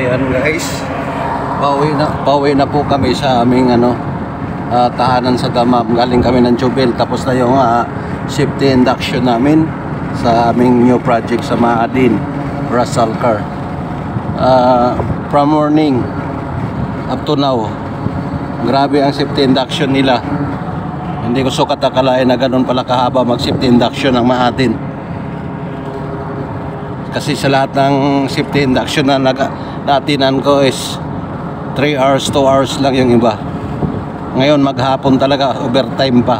Ayan guys, pauwi na po kami sa aming tahanan sa Damam. Galing kami ng Jubel, tapos na yung safety induction namin sa aming new project sa Maadin, Russell Car. From morning up to now, grabe ang safety induction nila. Hindi ko sukat akalain na ganun pala kahaba mag safety induction ng Maadin. Kasi sa lahat ng safety induction na natinan ko is 3 hours, 2 hours lang yung iba. Ngayon maghapon talaga, overtime pa.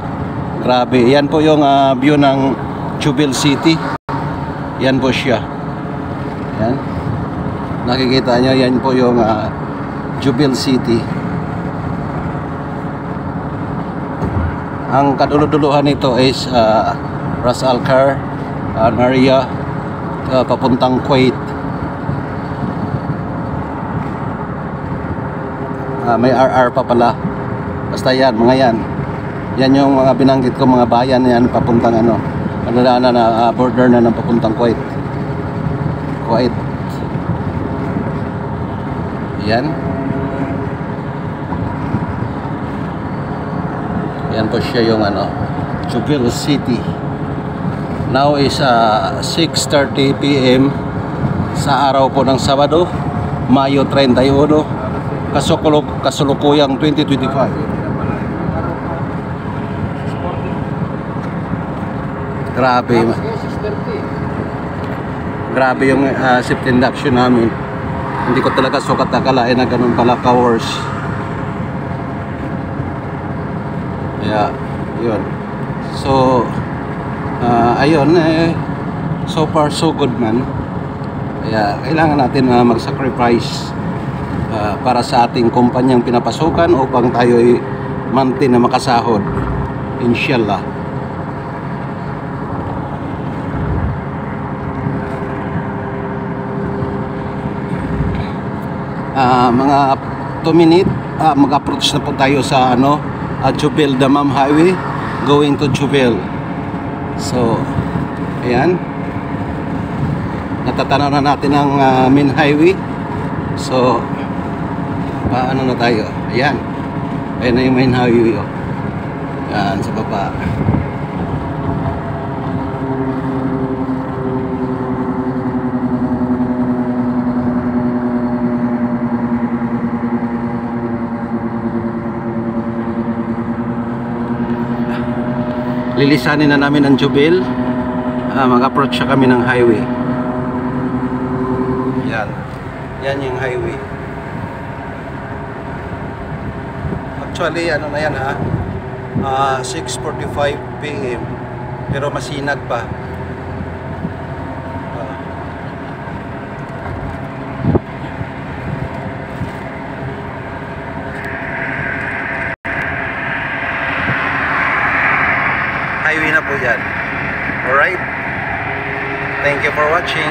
Grabe. Yan po yung view ng Jubel City. Yan po siya. Yan. Nakikita nyo, yan po yung Jubel City. Ang kaduluduluhan nito is Ras Al Khair, Narya, papuntang Kuwait. May RR pa pala. Basta yan, mga yan. Yan yung mga binanggit ko, mga bayan yan, papuntang border na ng papuntang Kuwait. Yan. Yan po siya yung Jubel City. Now is 6:30 PM sa araw po ng Sabado, Mayo 31, kasulukuyang 2025. Grabe yung safety induction namin. Hindi ko talaga sukat akalain na ganun pala ka-hours. Kaya yun. So ayun, so far so good man. Kaya kailangan natin mag-sacrifice para sa ating kumpanyang pinapasukan upang tayo ay maintain na makasahod, inshallah. Mga 2 minutes mag-approach na po tayo sa Jubel Damam Highway going to Jubel. So ayan, natatanaw na natin ang main highway. So paano na tayo? Ayan, ayan na yung main highway. Ayan sa baba. Lilisanin na namin ang Jubel. Mag-approach siya kami ng highway. Yan. Yan yung highway. Actually, na yan 6:45 PM. Pero masinag pa. Highway na po yan. Alright, thank you for watching.